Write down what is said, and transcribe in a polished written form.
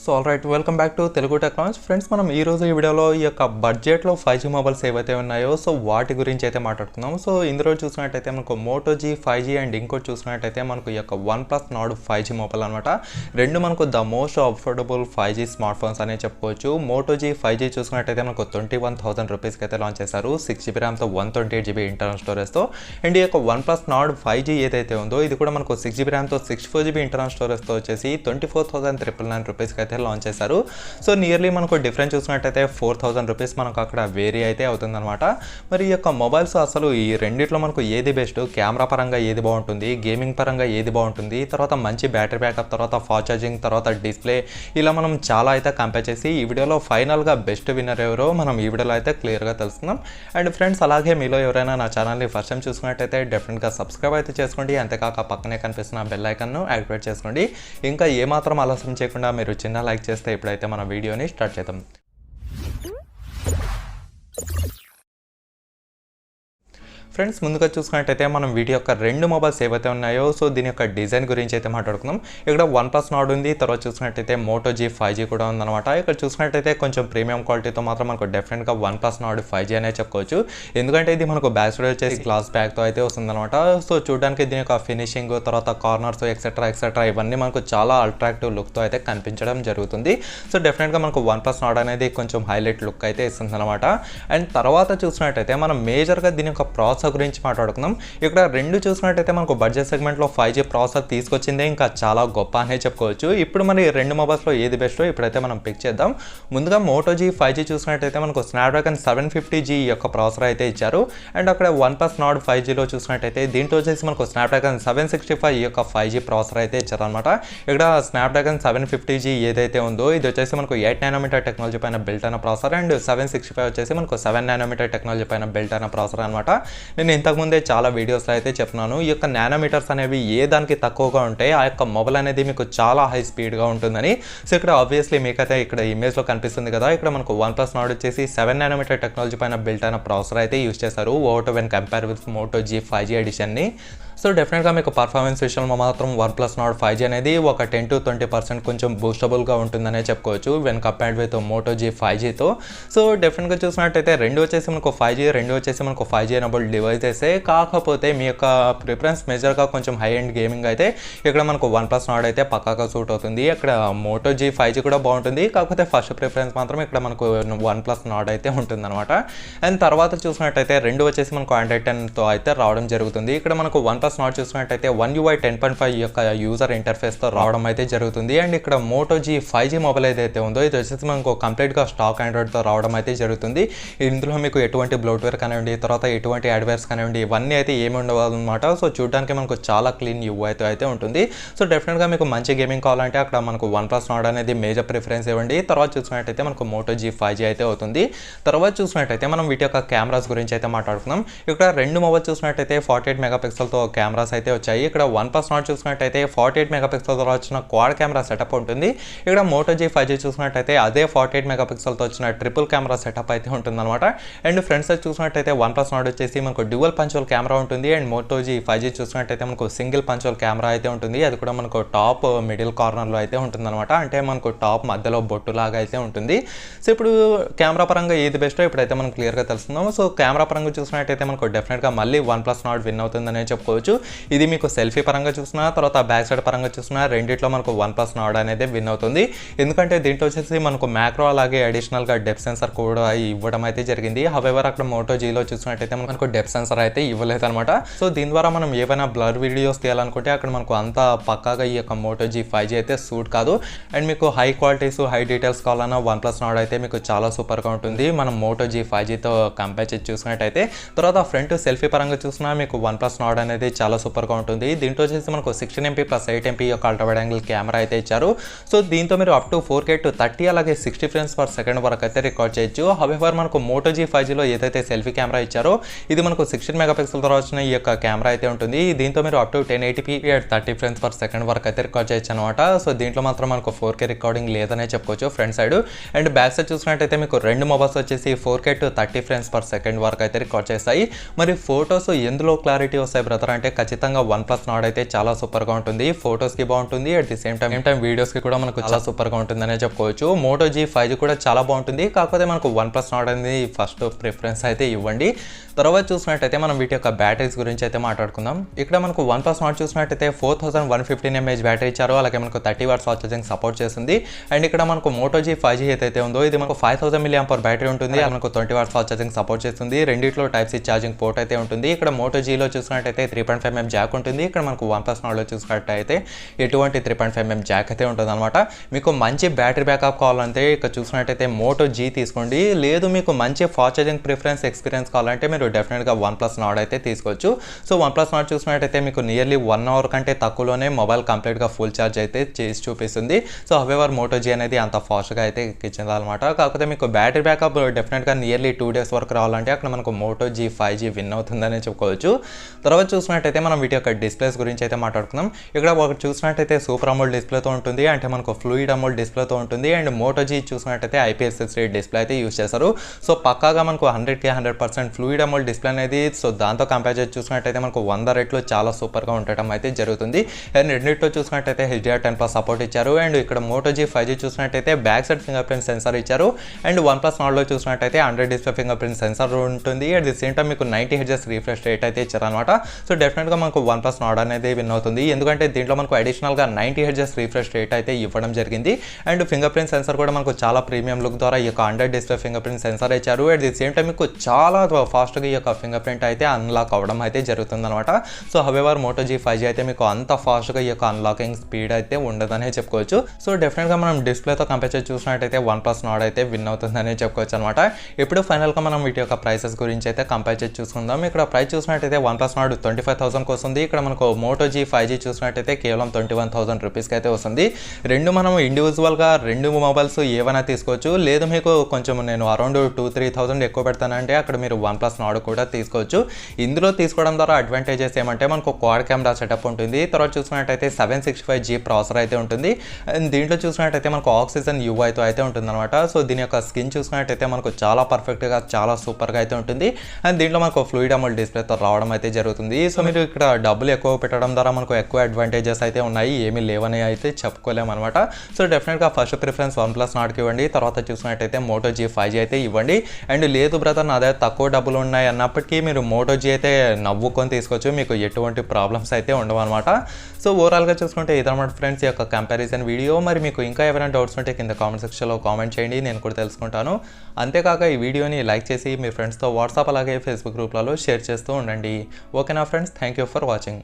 So all right, welcome back to Telugu tech launch. Friends, మనం ఈ రోజు ఈ వీడియోలో ఈ యొక్క బడ్జెట్లో 5G మొబైల్స్ ఏవైతే ఉన్నాయో సో వాటి గురించి అయితే మాట్లాడుతున్నాం. సో ఇందులో చూసినట్టయితే మనకు మోటో జీ 5G అండ్ ఇంకోటి చూసినట్టయితే మనకు ఈ యొక్క OnePlus Nord 5G మొబైల్ అనమాట. రెండు మనకు the most affordable 5G smart phones అనే చెప్పుకోవచ్చు. మోటో జీ 5G చూసినట్టయితే మనకు 21,000 రూపీస్కి అయితే లాంచ్ చేశారు. 6GB ర్యామ్తో 128GB internal స్టోరేజ్తో. అండ్ ఈ యొక్క OnePlus Nord 5G ఏదైతే ఉందో ఇది కూడా మనకు 6GB ర్యామ్తో 64GB ఇంటర్నల్ స్టోరేజ్తో వచ్చేసి 24,999 రూపీస్కి అయితే లాంచ్ చేశారు. సో నియర్లీ మనకు డిఫరెన్స్ చూసినట్టయితే 4,000 రూపీస్ మనకు అక్కడ వేరీ అయితే అవుతుందన్నమాట. మరి ఈ యొక్క మొబైల్స్ అసలు ఈ రెండిట్లో మనకు ఏది బెస్ట్, కెమెరా పరంగా ఏది బాగుంటుంది, గేమింగ్ పరంగా ఏది బాగుంటుంది, తర్వాత మంచి బ్యాటరీ బ్యాకప్, తర్వాత ఫాస్ట్ ఛార్జింగ్, తర్వాత డిస్ప్లే, ఇలా మనం చాలా అయితే కంపేర్ చేసి ఈ వీడియోలో ఫైనల్గా బెస్ట్ విన్నర్ ఎవరో మనం ఈ వీడియోలో అయితే క్లియర్గా తెలుసుకుందాం. అండ్ ఫ్రెండ్స్, అలాగే మీలో ఎవరైనా నా ఛానల్ని ఫస్ట్ టైం చూసుకున్నట్టయితే డెఫినెట్గా సబ్స్క్రైబ్ అయితే చేసుకోండి. అంతేకాక పక్కనే కనిపిస్తున్న బెల్ ఐకాన్ను యాక్టివేట్ చేసుకోండి. ఇంకా ఏమాత్రం ఆలస్యం చేయకుండా మీరు చిన్న లైక్ చేస్తే ఇప్పుడైతే మన వీడియోని స్టార్ట్ చేద్దాం. ఫ్రెండ్స్, ముందుగా చూసుకున్నట్టయితే మనం వీటి యొక్క రెండు మొబైల్స్ ఏవైతే ఉన్నాయో సో దీని యొక్క డిజైన్ గురించి అయితే మాట్లాడుకుందాం. ఇక్కడ OnePlus Nord ఉంది, తర్వాత చూసుకున్నట్టయితే Moto G 5G కూడా ఉందన్నమాట. ఇక్కడ చూసుకున్నట్టయితే కొంచెం ప్రీమియం క్వాలిటీతో మాత్రం మనకు డెఫినెట్గా OnePlus Nord 5G అనే చెప్పుకోవచ్చు. ఎందుకంటే ఇది మనకు బ్యాక్ సైడ్ వచ్చేసి గ్లాస్ బ్యాక్తో అయితే వస్తుందన్నమాట. సో చూడడానికి దీని యొక్క ఫినిషింగ్, తర్వాత కార్నర్స్ ఎక్సెట్రా ఇవన్నీ మనకు చాలా అట్రాక్టివ్ లుక్తో అయితే కనిపించడం జరుగుతుంది. సో డెఫినెట్గా మనకు OnePlus Nord అనేది కొంచెం హైలైట్ లుక్ అయితే ఇస్తుంది అనమాట. అండ్ తర్వాత చూసినట్టయితే మనం మేజర్గా దీని యొక్క ప్రాసెసర్ గురించి మాట్లాడుకుందాం. ఇక్కడ రెండు చూసినట్టయితే మనకు బడ్జెట్ సెగ్మెంట్లో 5G ప్రాసెసర్ తీసుకొచ్చిందే ఇంకా చాలా గొప్ప అనే చెప్పుకోవచ్చు. ఇప్పుడు మరి రెండు మొబైల్స్లో ఏది బెస్టో ఇప్పుడైతే మనం పిక్ చేద్దాం. ముందుగా Moto G 5G చూసినట్టయితే మనకు స్నాప్డ్రాగన్ 750G యొక్క ప్రాసెసర్ అయితే ఇచ్చారు. అండ్ అక్కడ OnePlus Nord 5Gలో చూసినట్టయితే దీంట్లో వచ్చేసి మనకు స్నాప్డ్రాగన్ 765 యొక్క 5G ప్రాసెసర్ అయితే ఇచ్చారనమాట. ఇక్కడ స్నాప్డ్రాగన్ 750G ఏదైతే ఉందో ఇది వచ్చేసి మనకు 8nm టెక్నాలజీ పైన బిల్ట్ అయిన ప్రాసెసర్. అండ్ 765 వచ్చేసి మనకు 7nm టెక్నాలజీ పైన బిల్ట్ అయిన ప్రాసెసర్ అనమాట. నేను ఇంతకుముందే చాలా వీడియోస్లో అయితే చెప్తున్నాను, ఈ యొక్క నానోమీటర్స్ అనేవి ఏ దానికి తక్కువగా ఉంటాయి ఆ యొక్క మొబైల్ అనేది మీకు చాలా హై స్పీడ్గా ఉంటుందని. సో ఇక్కడ ఆబ్వియస్లీ మీకైతే ఇక్కడ ఇమేజ్లో కనిపిస్తుంది కదా, ఇక్కడ మనకు OnePlus Nord వచ్చేసి 7nm టెక్నాలజీ పైన బిల్ట్ అయిన ప్రాసెసర్ అయితే యూజ్ చేశారు over when compare with Moto G 5G ఎడిషన్ని. సో డెఫినెట్గా మీకు పర్ఫార్మెన్స్ విషయంలో మాత్రం OnePlus Nord 5G అనేది ఒక 10 to 20% కొంచెం బూస్టబుల్గా ఉంటుందనే చెప్పుకోవచ్చు when compared with Moto G 5Gతో. సో డెఫినెట్గా చూసినట్టయితే రెండు వచ్చేసి మనకు 5G, రెండు వచ్చేసి మనకు 5G ఎనబుల్ డివైసెసే. కాకపోతే మీ యొక్క ప్రిఫరెన్స్ మేజర్గా కొంచెం హై ఎండ్ గేమింగ్ అయితే ఇక్కడ మనకు OnePlus Nord అయితే పక్కాగా సూట్ అవుతుంది. ఇక్కడ Moto G 5G కూడా బాగుంటుంది, కాకపోతే ఫస్ట్ ప్రిఫరెన్స్ మాత్రం ఇక్కడ మనకు OnePlus Nord అయితే ఉంటుందన్నమాట. అండ్ తర్వాత చూసినట్టయితే రెండు వచ్చేసి మనకు Android 10తో అయితే రావడం జరుగుతుంది. ఇక్కడ మనకు OnePlus Nord చూసినట్టయితే One UI 10.5 యొక్క యూజర్ ఇంటర్ఫేస్తో రావడం అయితే జరుగుతుంది. అండ్ ఇక్కడ Moto G 5G మొబైల్ ఏదైతే ఉందో ఇది వచ్చేసి మనకు కంప్లీట్గా స్టాక్ ఆండ్రాయిడ్తో రావడం అయితే జరుగుతుంది. ఇందులో మీకు ఎటువంటి బ్లోట్వేర్ కానివ్వండి, తర్వాత ఎటువంటి యాడ్వేర్స్ కానివ్వండి, ఇవన్నీ అయితే ఏమి ఉండవన్నమాట. సో చూడడానికి మనకు చాలా క్లీన్ యూఐతో అయితే ఉంటుంది. సో డెఫినెట్గా మీకు మంచి గేమింగ్ కావాలంటే అక్కడ మనకు OnePlus Nord అనేది మేజర్ ప్రిఫరెన్స్ ఇవ్వండి. తర్వాత చూసినట్టయితే మనకు Moto G 5G అయితే అవుతుంది. తర్వాత చూసినట్టయితే మనం వీటి యొక్క కెమెరాస్ గురించి అయితే మాట్లాడుకుందాం. ఇక్కడ రెండు మొబైల్ చూసినట్టయితే 48 మెగాపిక్సెల్తో కెమెరాస్ అయితే వచ్చాయి. ఇక్కడ OnePlus Nord చూసినట్టయితే 48 మెగాపిక్సెల్తో వచ్చిన క్వాడ్ కెమెరా సెటప్ ఉంటుంది. ఇక్కడ Moto G 5G చూసినట్టయితే అదే 48 మెగాపిక్సెల్తో వచ్చిన ట్రిపుల్ కెమెరా సెటప్ అయితే ఉంటుందన్నమాట. అండ్ ఫ్రంట్ సైడ్ చూసినట్టయితే OnePlus Nord వచ్చేసి మనకు డ్యూయల్ పంచువల్ కెమెరా ఉంటుంది. అండ్ Moto G 5G చూసినట్టయితే మనకు సింగిల్ పంచువల్ కెమెరా అయితే ఉంటుంది. అది కూడా మనకు టాప్ మిడిల్ కార్నర్లో అయితే ఉంటుందన్నమాట. అంటే మనకు టాప్ మధ్యలో బొట్టు లాగా అయితే ఉంటుంది. సో ఇప్పుడు కెమెరా పరంగా ఏది బెస్టో ఇప్పుడైతే మనం క్లియర్గా తెలుస్తున్నాము. సో కెమెరా పరంగా చూసినట్టయితే మనకు డెఫినెట్గా మళ్ళీ OnePlus Nord విన్ అవుతుందనే చెప్పుకోవచ్చు. ఇది మీకు సెల్ఫీ పరంగా చూసినా, తర్వాత బ్యాక్ సైడ్ పరంగా చూసినా రెండిట్లో మనకు OnePlus Nord అనేది విన్ అవుతుంది. ఎందుకంటే దీంట్లో వచ్చేసి మనకు మ్యాక్రో అలాగే అడిషనల్గా డెప్త్ సెన్సర్ కూడా ఇవ్వడం అయితే జరిగింది. హవెవర్ అక్కడ Moto Gలో చూసినట్టయితే మనకు డెప్త్ సెన్సర్ అయితే ఇవ్వలేదు అనమాట. సో దీని ద్వారా మనం ఏవైనా బ్లర్ వీడియోస్ తీయాలనుకుంటే అక్కడ మనకు అంత పక్కాగా ఈ యొక్క Moto G 5G అయితే సూట్ కాదు. అండ్ మీకు హై క్వాలిటీస్, హై డీటెయిల్స్ కావాలన్నా OnePlus Nord అయితే మీకు చాలా సూపర్గా ఉంటుంది మనం Moto G 5Gతో కంపేర్ చేసి చూసినట్టయితే. తర్వాత ఫ్రంట్ సెల్ఫీ పరంగా చూసినా మీకు OnePlus Nord అనేది చాలా సూపర్గా ఉంటుంది. దీంట్లో వచ్చేసి మనకు 16MP + 8MP యొక్క అల్ట్రా వైడ్ యాంగిల్ కెమెరా అయితే ఇచ్చారు. సో దీంతో మీరు అప్ టు 4K to 30 అలాగే 60 frames per second వరకు అయితే రికార్డ్ చేయొచ్చు. హవెవర్ మనకు Moto G 5Gలో ఏదైతే సెల్ఫీ కెమెరా ఇచ్చారో ఇది మనకు 16 మెగాపిక్సెల్తో వచ్చిన ఈ యొక్క కెమెరా అయితే ఉంటుంది. దీంతో మీరు up to 1080p at 30 frames per second వరకు అయితే రికార్డ్ చేయొచ్చు అనమాట. సో దీంట్లో మాత్రం మనకు 4K రికార్డింగ్ లేదనే చెప్పుకోవచ్చు front side. And back side చూసినట్టయితే మీకు రెండు మొబైల్స్ వచ్చేసి 4K to 30 frames per second వరకు అయితే రికార్డ్ చేస్తాయి. మరి ఫొటోస్ ఎందులో క్లారిటీ వస్తాయి బ్రదర్ కావాలంటే ఖచ్చితంగా OnePlus Nord అయితే చాలా సూపర్గా ఉంటుంది. ఫొటోస్కి బాగుంటుంది, అట్ ది సేమ్ టైం వీడియోస్కి కూడా మనకు చాలా సూపర్గా ఉంటుందనే చెప్పుకోవచ్చు. Moto G 5G కూడా చాలా బాగుంటుంది. కాకపోతే మనకు OnePlus Nord అనేది ఫస్ట్ ప్రిఫరెన్స్ అయితే ఇవ్వండి. తర్వాత చూసినట్టయితే మనం వీటి యొక్క బ్యాటరీస్ గురించి అయితే మాట్లాడుకుందాం. ఇక్కడ మనకు OnePlus Nord చూసినట్టయితే 4115 mAh బ్యాటరీ ఇచ్చారు. అలాగే మనకు 30 వాట్స్ ఫాస్ట్ ఛార్జింగ్ సపోర్ట్ చేస్తుంది. అండ్ ఇక్కడ మనకు Moto G 5G ఏదైతే ఉందో ఇది మనకు 5000 mAh బ్యాటరీ ఉంటుంది. మనకు 20 వాట్స్ ఫాస్ట్ ఛార్జింగ్ సపోర్ట్ చేస్తుంది. రెండిట్లో Type-C ఛార్జింగ్ పోర్ట్ అయితే ఉంటుంది. ఇక్కడ Moto G లో చూసినట్టయితే 3.5mm జాక్ ఉంటుంది. ఇక్కడ మనకు OnePlus Nord లో చూసినట్టయితే ఎటువంటి 3.5mm జాక్ అయితే ఉంటుంది అనమాట. మీకు మంచి బ్యాటరీ బ్యాకప్ కావాలంటే ఇక్కడ చూసినట్టయితే Moto G తీసుకోండి. లేదు మీకు మంచి ఫాస్ట్ ఛార్జింగ్ ప్రిఫరెన్స్ ఎక్స్పీరియన్స్ కావాలంటే మీరు డెఫినెట్గా OnePlus Nord అయితే తీసుకోవచ్చు. సో OnePlus Nord చూసినట్టయితే మీకు నియర్లీ 1 అవర్ కంటే తక్కువలోనే మొబైల్ కంప్లీట్గా ఫుల్ ఛార్జ్ అయితే చేసి చూపిస్తుంది. సో హవెవర్ Moto G అనేది అంత ఫాస్ట్గా అయితే ఎక్కించింది అనమాట. కాకపోతే మీకు బ్యాటరీ బ్యాకప్ డెఫినెట్గా నియర్లీ 2 days వరకు రావాలంటే అక్కడ మనకు Moto G 5G విన్ అవుతుందని చెప్పుకోవచ్చు. తర్వాత చూసినట్టయితే మనం వీటి యొక్క డిస్ప్లేస్ గురించి అయితే మాట్లాడుకుందాం. ఇక్కడ ఒకటి చూసినట్టయితే సూపర్ అమోల్డ్ డిస్ప్లేతో ఉంటుంది, అంటే మనకు ఫ్లూయిడ్ అమోల్డ్ డిస్ప్లేతో ఉంటుంది. అండ్ Moto G చూసినట్టయితే IPS డిస్ప్లే అయితే యూస్ చేస్తారు. సో పక్కాగా మనకు 100కి 100% ఫ్లూయిడ్ అమోల్డ్ డిస్ప్లే అనేది సో దాంతో కంపేర్ చేసి చూసినట్టయితే మనకు 100 రెట్లు చాలా సూపర్గా ఉండటం అయితే జరుగుతుంది. అండ్ రెండింటిలో చూసినట్టయితే HDR10+ సపోర్ట్ ఇచ్చారు. అండ్ ఇక్కడ Moto G 5G చూసినట్టయితే back side finger print censor ఇచ్చారు. అండ్ OnePlus Nord లో చూసినట్టయితే 100 డిస్ప్లే ఫింగర్ ప్రింట్ సెన్సార్ ఉంటుంది. అట్ ది సేమ్ టైం మీకు 90 Hz రిఫ్రెష్ రేట్ అయితే ఇచ్చారనమాట. సో డెఫినెట్గా మనకు OnePlus Nord అనేది విన్ అవుతుంది. ఎందుకంటే దీంట్లో మనకు అడిషనల్గా 90 Hz రిఫ్రెష్ రేట్ అయితే ఇవ్వడం జరిగింది. అండ్ ఫింగర్ ప్రింట్ సెన్సార్ కూడా మనకు చాలా ప్రీమియం లుక్ ద్వారా ఈ యొక్క 100 డిస్ప్లే ఫింగర్ ప్రింట్ సెన్సార్ ఇచ్చారు. అట్ ది సేమ్ టైం మీకు చాలా ఫాస్ట్గా ఈ యొక్క ఫింగర్ ప్రింట్ అయితే అన్లాక్ అవ్వడం అయితే జరుగుతుంది అనమాట. So however Moto G 5G అయితే మీకు అంత ఫాస్ట్గా ఈ యొక్క అన్లాకింగ్ స్పీడ్ అయితే ఉండదనే చెప్పుకోవచ్చు. సో డెఫినెట్గా మనం డిస్ప్లేతో కంపేర్ చేసి చూసినట్టయితే OnePlus Nord అయితే విన్ అవుతుందని చెప్పుకోవచ్చు అనమాట. ఇప్పుడు ఫైనల్గా మనం వీటి యొక్క ప్రైసెస్ గురించి అయితే కంపేర్ చేసి చూసుకుందాం. ఇక్కడ ప్రైస్ చూసినట్టయితే OnePlus Nord 25,000కి వస్తుంది. ఇక్కడ మనకు Moto G 5G చూసినట్టయితే కేవలం 21,000 రూపీస్కి అయితే వస్తుంది. రెండు మనం ఇండివిజువల్గా రెండు మొబైల్స్ ఏవైనా తీసుకోవచ్చు. లేదు మీకు కొంచెం నేను అరౌండ్ 2-3,000 ఎక్కువ పెడతానంటే అక్కడ మీరు OnePlus Nord కూడా తీసుకోవచ్చు. ఇందులో తీసుకోవడం ద్వారా అడ్వాంటేజెస్ ఏమంటే మనకు క్వాడ్ కెమెరా సెటప్ ఉంటుంది. తర్వాత చూసినట్టయితే 765G ప్రాసెసర్ అయితే ఉంటుంది. అండ్ దీంట్లో చూసినట్టయితే మనకు ఆక్సిజన్ UIతో అయితే ఉంటుంది అనమాట. సో దీని యొక్క స్కిన్ చూసినట్టయితే మనకు చాలా పర్ఫెక్ట్గా చాలా సూపర్గా అయితే ఉంటుంది. అండ్ దీంట్లో మనకు ఫ్లూయిడ్ అమోల్డ్ డిస్ప్లేతో రావడం అయితే జరుగుతుంది. సో మీరు ఇక్కడ డబ్బులు ఎక్కువ పెట్టడం ద్వారా మనకు ఎక్కువ అడ్వాంటేజెస్ అయితే ఉన్నాయి, ఏమీ లేవని అయితే చెప్పుకోలేము అనమాట. సో డెఫినెట్గా ఫస్ట్ ప్రిఫరెన్స్ OnePlus Nordకి ఇవ్వండి. తర్వాత చూసినట్టయితే Moto G 5G అయితే ఇవ్వండి. అండ్ లేదు బ్రదర్ నా దగ్గర తక్కువ డబ్బులు ఉన్నాయి అన్నప్పటికీ మీరు Moto G అయితే నవ్వుకొని తీసుకోవచ్చు, మీకు ఎటువంటి ప్రాబ్లమ్స్ అయితే ఉండవు అనమాట. సో ఓవరాల్గా చూసుకుంటే ఇదన్నమాట ఫ్రెండ్స్ ఈ యొక్క కంపారిజన్ వీడియో. మరి మీకు ఇంకా ఏమైనా డౌట్స్ ఉంటే కింద కామెంట్ సెక్షన్లో కామెంట్ చేయండి, నేను కూడా తెలుసుకుంటాను. అంతేకాక ఈ వీడియోని లైక్ చేసి మీ ఫ్రెండ్స్తో వాట్సాప్ అలాగే ఫేస్బుక్ గ్రూప్లలో షేర్ చేస్తూ ఉండండి. ఓకేనా friends, thank you for watching.